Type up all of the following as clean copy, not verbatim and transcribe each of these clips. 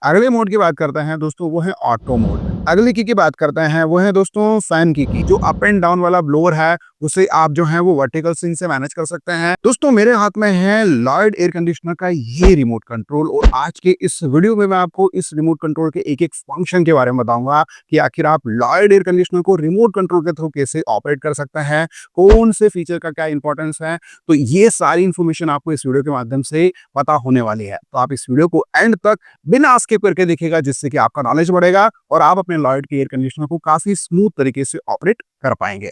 अगले मोड की बात करते हैं दोस्तों, वो है ऑटो मोड। अगली की बात करते हैं वो है दोस्तों फैन की जो अप एंड डाउन वाला ब्लोअर है, उसे आप जो है वो वर्टिकल स्विंग से मैनेज कर सकते हैं। दोस्तों मेरे हाथ में है लॉयड एयर कंडीशनर का ये रिमोट कंट्रोल, और आज के इस वीडियो में मैं आपको इस रिमोट कंट्रोल के एक एक फंक्शन के बारे में बताऊंगा कि आखिर आप लॉयड एयर कंडीशनर को रिमोट कंट्रोल के थ्रू कैसे ऑपरेट कर सकते हैं, कौन से फीचर का क्या इंपॉर्टेंस है। तो ये सारी इंफॉर्मेशन आपको इस वीडियो के माध्यम से पता होने वाली है, तो आप इस वीडियो को एंड तक बिना स्किप करके देखिएगा, जिससे कि आपका नॉलेज बढ़ेगा और आप अपने लॉयड के एयर कंडीशनर को काफी स्मूथ तरीके से ऑपरेट कर पाएंगे।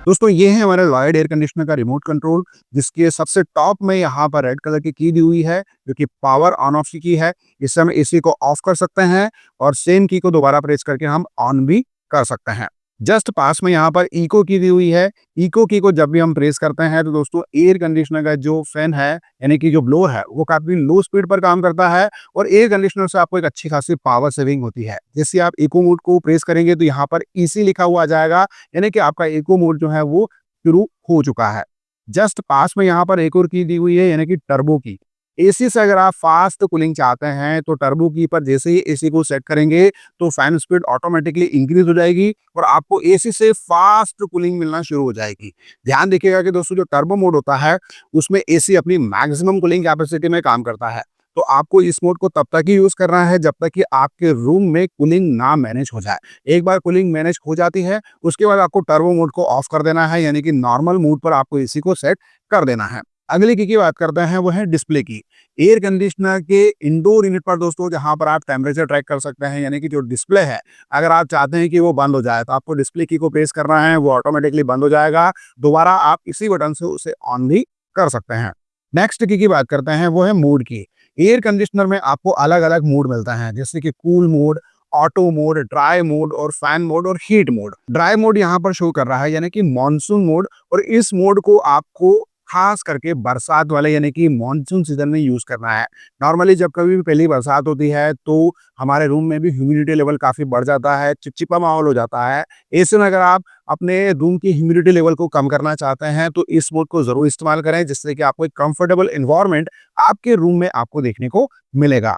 दोस्तों ये है हमारे लॉयड एयर कंडीशनर का रिमोट कंट्रोल, जिसके सबसे टॉप में यहाँ पर रेड कलर की दी हुई है, जो कि पावर ऑन ऑफ की है। इससे हम एसी को ऑफ कर सकते हैं और सेम की को दोबारा प्रेस करके हम ऑन भी कर सकते हैं। जस्ट पास में यहाँ पर इको की दी हुई है। इको की को जब भी हम प्रेस करते हैं तो दोस्तों एयर कंडीशनर का जो फैन है, यानी कि जो ब्लोअर है, वो काफी लो स्पीड पर काम करता है और एयर कंडीशनर से आपको एक अच्छी खासी पावर सेविंग होती है। जैसे आप इको मोड को प्रेस करेंगे तो यहाँ पर ईसी लिखा हुआ आ जाएगा, यानी कि आपका इको मोड जो है वो शुरू हो चुका है। जस्ट पास में यहाँ पर एक और की दी हुई है, यानी कि टर्बो की। एसी से अगर आप फास्ट कूलिंग चाहते हैं तो टर्बो की पर जैसे ही एसी को सेट करेंगे तो फैन स्पीड ऑटोमेटिकली इंक्रीज हो जाएगी और आपको एसी से फास्ट कूलिंग मिलना शुरू हो जाएगी। ध्यान देखिएगा कि दोस्तों जो टर्बो मोड होता है उसमें एसी अपनी मैक्सिमम कूलिंग कैपेसिटी में काम करता है, तो आपको इस मोड को तब तक ही यूज करना है जब तक कि आपके रूम में कूलिंग ना मैनेज हो जाए। एक बार कूलिंग मैनेज हो जाती है उसके बाद आपको टर्बो मोड को ऑफ कर देना है, यानी कि नॉर्मल मोड पर आपको एसी को सेट कर देना है। अगली की बात करते हैं वो है डिस्प्ले की। एयर कंडीशनर के इंडोर यूनिट पर दोस्तों जहां पर आप टेम्परेचर ट्रैक कर सकते हैं, यानी कि जो डिस्प्ले है, अगर आप चाहते हैं कि वो बंद हो जाए तो आपको डिस्प्ले की को प्रेस करना है, वो ऑटोमेटिकली बंद हो जाएगा। दोबारा आप इसी बटन से उसे ऑन भी कर सकते हैं। नेक्स्ट की बात करते हैं वो है मूड की। एयर कंडीशनर में आपको अलग अलग मूड मिलता है, जैसे कि cool mode, auto mode, dry mode और फैन मोड और हीट मोड। ड्राई मोड यहाँ पर शो कर रहा है, यानी कि मॉनसून मोड, और इस मोड को आपको खास करके बरसात वाले यानी कि मॉनसून सीजन में यूज करना है। नॉर्मली जब कभी भी पहली बरसात होती है तो हमारे रूम में भी ह्यूमिडिटी लेवल काफी बढ़ जाता है, चिपचिपा माहौल हो जाता है। ऐसे में अगर आप अपने रूम की ह्यूमिडिटी लेवल को कम करना चाहते हैं तो इस मोड को जरूर इस्तेमाल करें, जिससे कि आपको एक कंफर्टेबल एनवायरनमेंट आपके रूम में आपको देखने को मिलेगा।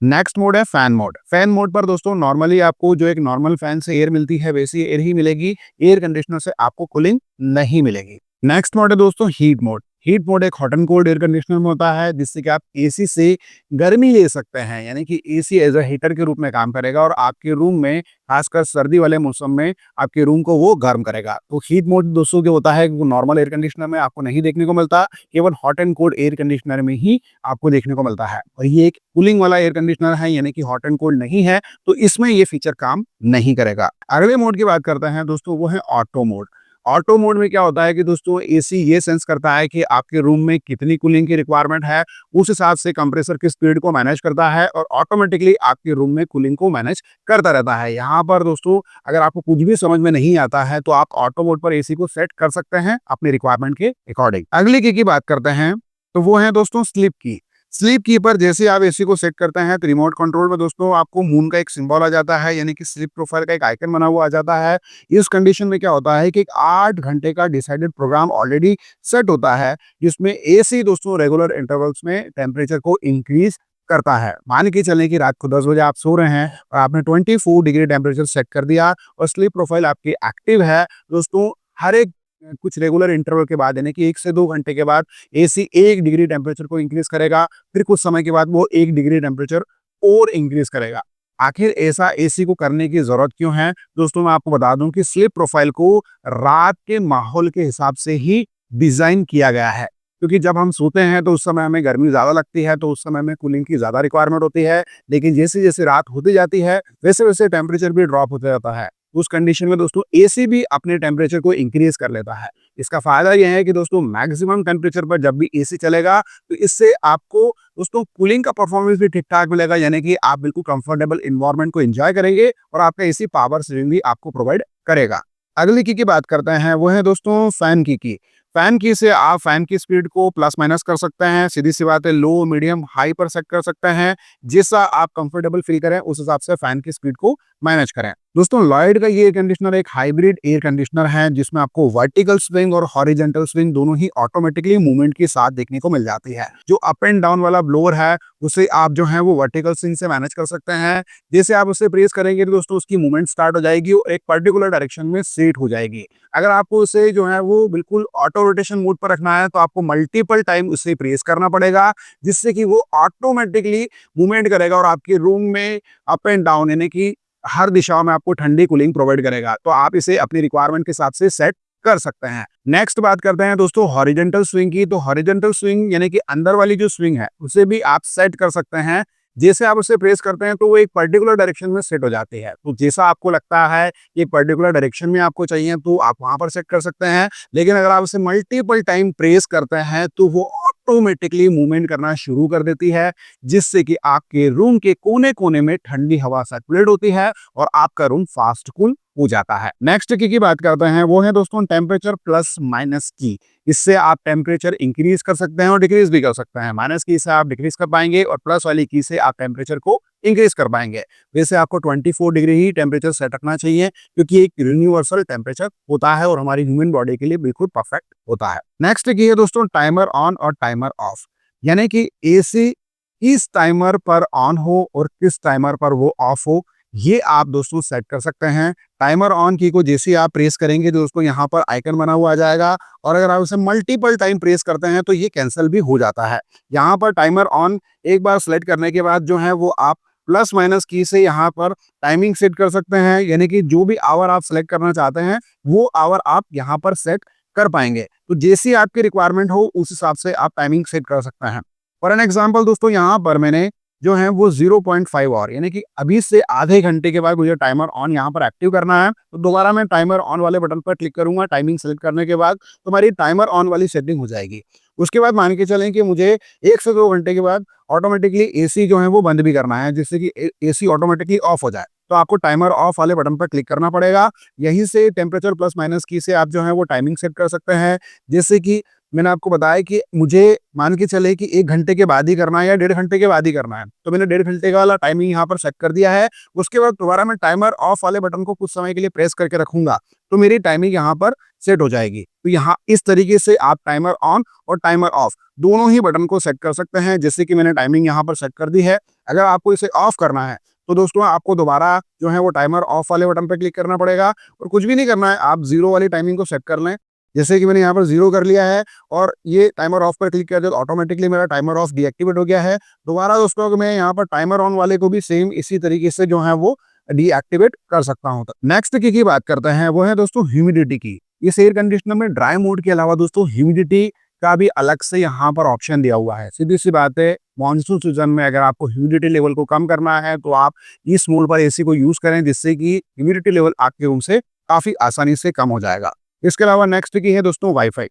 नेक्स्ट मोड है फैन मोड। फैन मोड पर दोस्तों नॉर्मली आपको जो एक नॉर्मल फैन से एयर मिलती है वैसी एयर ही मिलेगी, एयर कंडीशनर से आपको कूलिंग नहीं मिलेगी। नेक्स्ट मोड है दोस्तों हीट मोड। हीट मोड एक hot and cold air conditioner में होता है, जिससे कि आप एसी से गर्मी ले सकते हैं, यानी कि एसी एज अ हीटर के रूप में काम करेगा और आपके रूम में खासकर सर्दी वाले मौसम में आपके रूम को वो गर्म करेगा। तो हीट मोड दोस्तों जो होता है वो नॉर्मल एयर कंडीशनर में आपको नहीं देखने को मिलता, केवल hot and cold air conditioner में ही आपको देखने को मिलता है। और ये एक कूलिंग वाला एयर कंडीशनर है, यानी कि हॉट एंड कोल्ड नहीं है, तो इसमें ये फीचर काम नहीं करेगा। अगले मोड की बात करते हैं दोस्तों, वो है ऑटो मोड। ऑटो मोड में क्या होता है कि दोस्तों एसी ये सेंस करता है कि आपके रूम में कितनी कूलिंग की रिक्वायरमेंट है, उस हिसाब से कंप्रेसर की स्पीड को मैनेज करता है और ऑटोमेटिकली आपके रूम में कूलिंग को मैनेज करता रहता है। यहाँ पर दोस्तों अगर आपको कुछ भी समझ में नहीं आता है तो आप ऑटो मोड पर एसी को सेट कर सकते हैं अपने रिक्वायरमेंट के अकॉर्डिंग। अगली की बात करते हैं तो वो है दोस्तों स्लीप की। स्लीप की पर जैसे आप एसी को सेट करते हैं तो रिमोट कंट्रोल में दोस्तों आपको मून का एक सिंबल आ जाता है, यानी कि स्लीप प्रोफाइल का एक आइकन बना हुआ आ जाता है। इस कंडीशन में क्या होता है कि एक 8 घंटे का डिसाइडेड प्रोग्राम ऑलरेडी सेट होता है, जिसमें एसी दोस्तों रेगुलर इंटरवल्स में टेम्परेचर को इंक्रीज करता है। मान के चलें कि रात को 10 बजे आप सो रहे हैं और आपने 24 डिग्री टेम्परेचर सेट कर दिया और स्लीप प्रोफाइल आपकी एक्टिव है दोस्तों, हर एक कुछ रेगुलर इंटरवल के बाद यानी कि 1 से 2 घंटे के बाद एसी 1 डिग्री टेम्परेचर को इंक्रीज करेगा, फिर कुछ समय के बाद वो 1 डिग्री टेम्परेचर और इंक्रीज करेगा। आखिर ऐसा एसी को करने की जरूरत क्यों है दोस्तों, मैं आपको बता दूं कि स्लीप प्रोफाइल को रात के माहौल के हिसाब से ही डिजाइन किया गया है, क्योंकि जब हम सोते हैं तो उस समय हमें गर्मी ज्यादा लगती है, तो उस समय में कूलिंग की ज्यादा रिक्वायरमेंट होती है, लेकिन जैसे जैसे रात होती जाती है वैसे वैसे टेम्परेचर भी ड्रॉप होता जाता है। उस कंडीशन में दोस्तों एसी भी अपने टेम्परेचर को इंक्रीज कर लेता है। इसका फायदा यह है कि दोस्तों मैक्सिमम टेम्परेचर पर जब भी एसी चलेगा तो इससे आपको दोस्तों कूलिंग का परफॉर्मेंस भी ठीक ठाक मिलेगा, यानी कि आप बिल्कुल कंफर्टेबल इन्वायरमेंट को एंजॉय करेंगे और आपका एसी पावर सेविंग भी आपको प्रोवाइड करेगा। अगली की बात करते हैं वो है दोस्तों फैन की। फैन की से आप फैन की स्पीड को प्लस माइनस कर सकते हैं, सीधी सी बात है लो, मीडियम, हाई पर सेट कर सकते हैं। जैसा आप कंफर्टेबल फील करें उस हिसाब से फैन की स्पीड को मैनेज करें। दोस्तों लॉयड का ये एयर कंडीशनर एक हाइब्रिड एयर कंडीशनर है जिसमें आपको वर्टिकल स्विंग और हॉरिजॉन्टल स्विंग दोनों ही ऑटोमेटिकली मूवमेंट के साथ देखने को मिल जाती है। जो अप एंड डाउन वाला ब्लोअर है उसे आप जो है वो वर्टिकल स्विंग से मैनेज कर सकते हैं। जैसे आप उसे प्रेस करेंगे तो दोस्तों उसकी मूवमेंट स्टार्ट हो जाएगी और एक पर्टिकुलर डायरेक्शन में सेट हो जाएगी। अगर आपको उसे जो है वो बिल्कुल ऑटो रोटेशन मोड पर रखना है तो आपको मल्टीपल टाइम उसे प्रेस करना पड़ेगा, जिससे कि वो ऑटोमेटिकली मूवमेंट करेगा और आपके रूम में अप एंड डाउन यानी कि हर दिशा में आपको ठंडी कूलिंग प्रोवाइड करेगा। तो आप इसे अपनी रिक्वायरमेंट के हिसाब से सेट कर सकते हैं। नेक्स्ट बात करते हैं दोस्तों हॉरिजॉन्टल स्विंग की। तो हॉरिजॉन्टल स्विंग यानी कि अंदर वाली जो स्विंग है उसे भी आप सेट कर सकते हैं। जैसे आप उसे प्रेस करते हैं तो वो एक पर्टिकुलर डायरेक्शन में सेट हो जाती है। तो जैसा आपको लगता है कि एक पर्टिकुलर डायरेक्शन में आपको चाहिए तो आप वहां पर सेट कर सकते हैं। लेकिन अगर आप उसे मल्टीपल टाइम प्रेस करते हैं तो वो ऑटोमेटिकली मूवमेंट करना शुरू कर देती है, जिससे कि आपके रूम के कोने कोने में ठंडी हवा सर्कुलेट होती है और आपका रूम फास्ट कूल हो जाता है। नेक्स्ट की बात करते हैं वो है दोस्तों टेम्परेचर प्लस माइनस की। इससे आप टेम्परेचर इंक्रीज कर सकते हैं और डिक्रीज भी कर सकते हैं। माइनस की से आप डिक्रीज कर पाएंगे और प्लस वाली की से आप टेम्परेचर को इंक्रीज कर पाएंगे। वैसे आपको 24 डिग्री ही टेम्परेचर सेट रखना चाहिए क्योंकि एक यूनिवर्सल टेम्परेचर होता है और हमारी ह्यूमन बॉडी के लिए बिल्कुल परफेक्ट होता है। नेक्स्ट की है दोस्तों टाइमर ऑन और टाइमर ऑफ, यानी कि एसी किस टाइमर पर ऑन हो और किस टाइमर पर वो ऑफ हो, ये आप दोस्तों सेट कर सकते हैं। टाइमर ऑन की को जैसे आप प्रेस करेंगे तो दोस्तों यहाँ पर आइकन बना हुआ आ जाएगा और अगर आप उसे मल्टीपल टाइम प्रेस करते हैं तो ये कैंसिल भी हो जाता है। यहाँ पर टाइमर ऑन एक बार सेलेक्ट करने के बाद जो है वो आप प्लस माइनस की से यहाँ पर टाइमिंग सेट कर सकते हैं, यानी कि जो भी आवर आप सेलेक्ट करना चाहते हैं वो आवर आप यहाँ पर सेट कर पाएंगे। तो जैसी आपकी रिक्वायरमेंट हो उस हिसाब से आप टाइमिंग सेट कर सकते हैं। फॉर एन एग्जाम्पल दोस्तों यहाँ पर मैंने जो है वो 0.5 आवर यानी कि अभी से आधे घंटे के बाद मुझे टाइमर ऑन यहाँ पर एक्टिव करना है। तो दोबारा मैं टाइमर ऑन वाले बटन पर क्लिक करूंगा। टाइमिंग सेलेक्ट करने के बाद तो हमारी टाइमर ऑन वाली सेटिंग हो जाएगी। उसके बाद मान के चलें कि मुझे 1 से 2 घंटे के बाद ऑटोमेटिकली एसी जो है वो बंद भी करना है, जिससे कि एसी ऑटोमेटिकली ऑफ हो जाए। तो आपको टाइमर ऑफ वाले बटन पर क्लिक करना पड़ेगा। यहीं से टेम्परेचर प्लस माइनस की से आप जो है वो टाइमिंग सेट कर सकते हैं। जैसे कि मैंने आपको बताया कि मुझे मान के चले कि 1 घंटे के बाद ही करना है या 1.5 घंटे के बाद ही करना है, तो मैंने 1.5 घंटे का वाला टाइमिंग यहाँ पर सेट कर दिया है। उसके बाद दोबारा मैं टाइमर ऑफ वाले बटन को कुछ समय के लिए प्रेस करके रखूंगा तो मेरी टाइमिंग यहाँ पर सेट हो जाएगी। तो यहाँ इस तरीके से आप टाइमर ऑन और टाइमर ऑफ दोनों ही बटन को सेट कर सकते हैं। जैसे कि मैंने टाइमिंग यहाँ पर सेट कर दी है। अगर आपको इसे ऑफ करना है तो दोस्तों आपको दोबारा जो है वो टाइमर ऑफ वाले बटन पर क्लिक करना पड़ेगा और कुछ भी नहीं करना है, आप 0 वाली टाइमिंग को सेट कर लें। जैसे कि मैंने यहाँ पर 0 कर लिया है और ये टाइमर ऑफ पर क्लिक कर दिया तो ऑटोमेटिकली मेरा टाइमर ऑफ डीएक्टिवेट हो गया है। दोबारा दोस्तों मैं यहाँ पर टाइमर ऑन वाले को भी सेम इसी तरीके से जो है वो डीएक्टिवेट कर सकता हूँ। नेक्स्ट की बात करते हैं वो है दोस्तों ह्यूमिडिटी की। इस एयर कंडीशनर में ड्राई मोड के अलावा दोस्तों ह्यूमिडिटी का भी अलग से यहाँ पर ऑप्शन दिया हुआ है। सीधी सी बात है मानसून सीजन में अगर आपको ह्यूमिडिटी लेवल को कम करना है तो आप इस मोड पर एसी को यूज करें, जिससे कि ह्यूमिडिटी लेवल आपके रूम से काफी आसानी से कम हो जाएगा। इसके अलावा नेक्स्ट की है दोस्तों वाईफाई।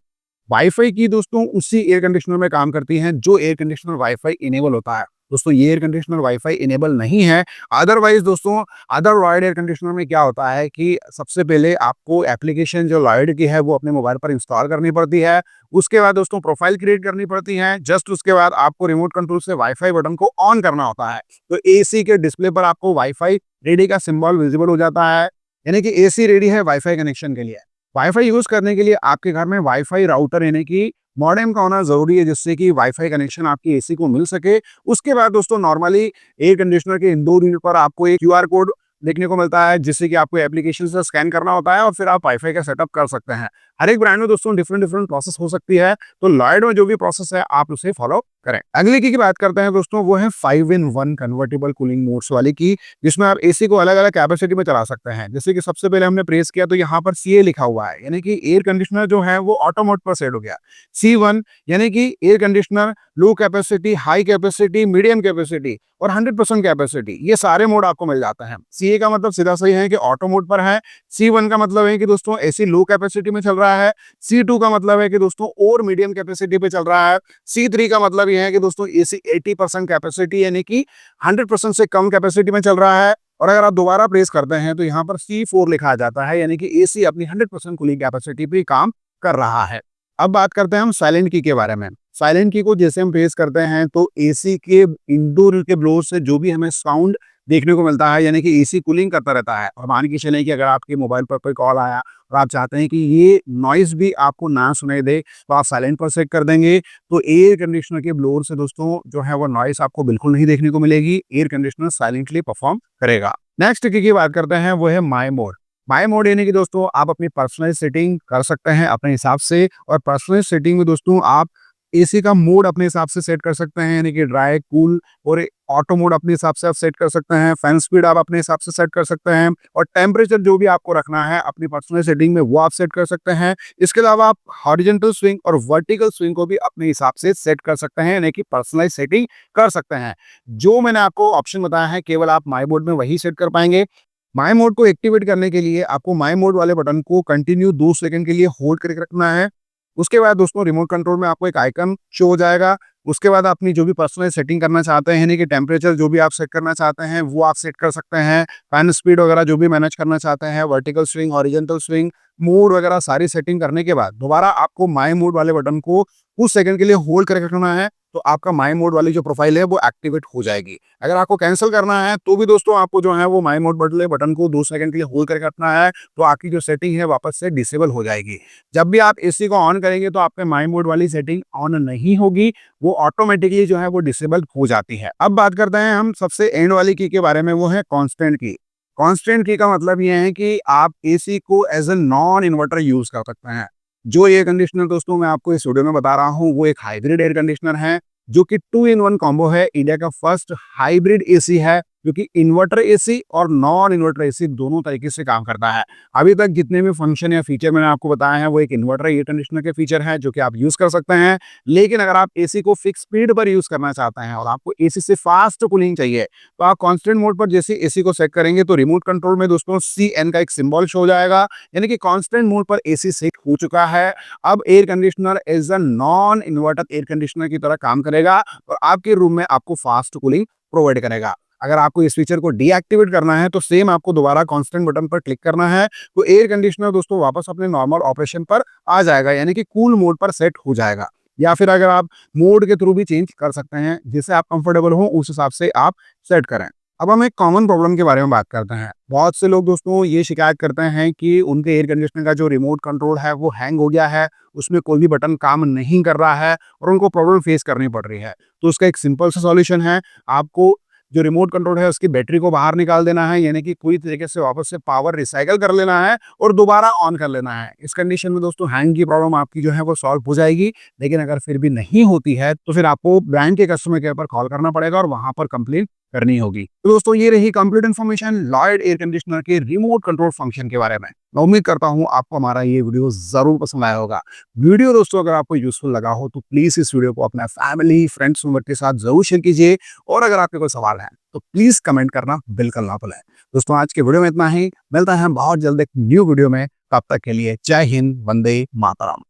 वाईफाई की दोस्तों उसी एयर कंडीशनर में काम करती है जो एयर कंडीशनर वाईफाई इनेबल होता है। दोस्तों ये एयर कंडीशनर वाईफाई इनेबल नहीं है। अदरवाइज दोस्तों अदर लॉयड एयर कंडीशनर में क्या होता है कि सबसे पहले आपको एप्लीकेशन जो लॉयड की है वो अपने मोबाइल पर इंस्टॉल करनी पड़ती है। उसके बाद दोस्तों प्रोफाइल क्रिएट करनी पड़ती है। जस्ट उसके बाद आपको रिमोट कंट्रोल से वाईफाई बटन को ऑन करना होता है। तो एसी के डिस्प्ले पर आपको वाईफाई रेडी का सिंबल विजिबल हो जाता है, यानी कि एसी रेडी है वाईफाई कनेक्शन के लिए। वाईफाई यूज करने के लिए आपके घर में वाईफाई राउटर यानी कि मॉडेम का होना जरूरी है, जिससे कि वाईफाई कनेक्शन आपकी एसी को मिल सके। उसके बाद दोस्तों नॉर्मली एयर कंडीशनर के इंडोर यूनिट पर आपको एक क्यूआर कोड देखने को मिलता है, जिससे कि आपको एप्लीकेशन से स्कैन करना होता है और फिर आप वाईफाई का सेटअप कर सकते हैं। हर एक ब्रांड में दोस्तों डिफरेंट प्रोसेस हो सकती है, तो लॉयड में जो भी प्रोसेस है आप उसे फॉलो करें। अगली की बात करते हैं दोस्तों वो है 5-in-1 कन्वर्टेबल कूलिंग मोड्स वाली की, जिसमें आप एसी को अलग अलग कैपेसिटी में चला सकते हैं। जैसे कि सबसे पहले हमने प्रेस किया तो यहाँ पर CA लिखा हुआ है, यानी कि एयर कंडीशनर जो है वो ऑटो मोड पर सेट हो गया। C1 यानी कि air conditioner low capacity, high capacity, medium capacity और 100% कैपेसिटी, ये सारे मोड आपको मिल जाते हैं। CA का मतलब सीधा सही है कि ऑटो मोड पर है। C1 का मतलब है कि दोस्तों एसी लो कैपेसिटी में चल रहा है। C2 का मतलब है कि दोस्तों और मीडियम कैपेसिटी पे चल रहा है। C3 का मतलब ये है कि दोस्तों एसी 80% कैपेसिटी यानी कि 100% से कम कैपेसिटी में चल रहा है। और अगर आप दोबारा प्रेस करते हैं तो यहाँ पर C4 लिखा जाता है, यानी कि एसी अपनी 100% कूलिंग कैपेसिटी पे काम कर रहा है। अब बात करते हैं हम साइलेंट की के बारे में। साइलेंट की को जैसे हम फेस करते हैं तो एसी के इंडोर के ब्लोअर से जो भी हमें साउंड देखने को मिलता है, यानी कि एसी कूलिंग करता रहता है। और मान के चलें कि अगर आपके मोबाइल पर कोई कॉल आया और आप चाहते हैं कि ये नॉइज़ भी आपको ना सुनाई दे, तो आप साइलेंट पर सेट कर देंगे। तो एयर कंडीशनर के ब्लोअर से दोस्तों जो है वो नॉइज़ आपको बिल्कुल नहीं देखने को मिलेगी। एयर कंडीशनर साइलेंटली परफॉर्म करेगा। नेक्स्ट की बात करते हैं, वो है माई मोड। माई मोड यानी कि दोस्तों आप अपनी पर्सनल सेटिंग कर सकते हैं अपने हिसाब से। और पर्सनल सेटिंग में दोस्तों आप एसी का मोड अपने हिसाब से सेट कर सकते हैं, यानी कि ड्राई, कूल और ऑटो मोड अपने हिसाब से आप सेट कर सकते हैं। फैन स्पीड आप अपने हिसाब से सेट कर सकते हैं और टेम्परेचर जो भी आपको रखना है अपनी पर्सनल सेटिंग में वो आप सेट कर सकते हैं। इसके अलावा आप हॉरिजॉन्टल स्विंग और वर्टिकल स्विंग को भी अपने हिसाब से सेट कर सकते हैं, यानी कि पर्सनलाइज सेटिंग कर सकते हैं। जो मैंने आपको ऑप्शन बताया है केवल आप माई मोड में वही सेट कर पाएंगे। माई मोड को एक्टिवेट करने के लिए आपको माई मोड वाले बटन को कंटिन्यू 2 सेकंड के लिए होल्ड करके रखना है। उसके बाद दोस्तों रिमोट कंट्रोल में आपको एक आइकन शो हो जाएगा। उसके बाद अपनी जो भी पर्सनल सेटिंग करना चाहते हैं, यानी कि टेम्परेचर जो भी आप सेट करना चाहते हैं वो आप सेट कर सकते हैं। फैन स्पीड वगैरह जो भी मैनेज करना चाहते हैं, vertical swing, horizontal swing, mode वगैरह सारी सेटिंग करने के बाद दोबारा आपको माई मोड वाले बटन को कुछ सेकंड के लिए होल्ड करके रखना है। तो आपका माई मोड वाली जो प्रोफाइल है वो एक्टिवेट हो जाएगी। अगर आपको कैंसिल करना है तो भी दोस्तों आपको जो है वो माई मोड वाले बटन को 2 सेकंड के लिए होल्ड करके रखना है, तो आपकी जो सेटिंग है वापस से डिसेबल हो जाएगी। जब भी आप एसी को ऑन करेंगे तो आपके माई मोड वाली सेटिंग ऑन नहीं होगी, वो ऑटोमेटिकली जो है वो डिसेबल हो जाती है। अब बात करते हैं हम सबसे एंड वाली की के बारे में, वो है कांस्टेंट की। कांस्टेंट की का मतलब ये है कि आप एसी को as a non inverter use कर सकते हैं। जो एयर कंडीशनर दोस्तों मैं आपको इस वीडियो में बता रहा हूँ वो एक हाइब्रिड एयर कंडीशनर है, जो कि 2 इन 1 कॉम्बो है। इंडिया का फर्स्ट हाइब्रिड एसी है जो कि इन्वर्टर एसी और नॉन इन्वर्टर एसी दोनों तरीके से काम करता है। अभी तक जितने भी फंक्शन या फीचर मैंने आपको बताया है वो एक इन्वर्टर एयर कंडीशनर के फीचर है जो कि आप यूज कर सकते हैं। लेकिन अगर आप एसी को फिक्स स्पीड पर यूज करना चाहते हैं और आपको एसी से फास्ट कूलिंग चाहिए, तो आप कांस्टेंट मोड पर जैसे एसी को सेट करेंगे तो रिमोट कंट्रोल में दोस्तों सीएन का एक सिंबल शो हो जाएगा, यानी कि कांस्टेंट मोड पर एसी सेट हो चुका है। अब air conditioner as a non inverter air conditioner की तरह काम करेगा और आपके रूम में आपको फास्ट कूलिंग प्रोवाइड करेगा। अगर आपको इस फीचर को डीएक्टिवेट करना है तो सेम आपको दोबारा कांस्टेंट बटन पर क्लिक करना है, तो एयर कंडीशनर दोस्तों वापस अपने नॉर्मल ऑपरेशन पर आ जाएगा, यानी कि कूल मोड पर सेट हो जाएगा। या फिर अगर आप मोड के थ्रू भी चेंज कर सकते हैं, जिससे आप कंफर्टेबल हो उस हिसाब से आप सेट करें। अब हम एक कॉमन प्रॉब्लम के बारे में बात करते हैं। बहुत से लोग दोस्तों ये शिकायत करते हैं कि उनके एयर कंडीशनर का जो रिमोट कंट्रोल है वो हैंग हो गया है, उसमें कोई भी बटन काम नहीं कर रहा है और उनको प्रॉब्लम फेस करनी पड़ रही है। तो उसका एक सिंपल सा सॉल्यूशन है, आपको जो रिमोट कंट्रोल है उसकी बैटरी को बाहर निकाल देना है, यानी कि पूरी तरीके से वापस से पावर रिसाइकल कर लेना है और दोबारा ऑन कर लेना है। इस कंडीशन में दोस्तों हैंग की प्रॉब्लम आपकी जो है वो सॉल्व हो जाएगी। लेकिन अगर फिर भी नहीं होती है तो फिर आपको ब्रांड के कस्टमर केयर पर कॉल करना पड़ेगा और वहां पर कंप्लेंट करनी होगी। तो दोस्तों ये रही complete information Lloyd air conditioner के रिमोट कंट्रोल फंक्शन के बारे में। मैं उम्मीद करता हूँ आपको हमारा ये वीडियो जरूर पसंद आया होगा। वीडियो दोस्तों अगर आपको यूजफुल लगा हो तो प्लीज इस वीडियो को अपना फैमिली, फ्रेंड्स, मेंबर के साथ जरूर शेयर कीजिए। और अगर आपके कोई सवाल है तो प्लीज कमेंट करना बिल्कुल ना भूलें। दोस्तों आज के वीडियो में इतना ही, मिलता है बहुत जल्द एक न्यू वीडियो में। तब तक के लिए जय हिंद, वंदे मातरम।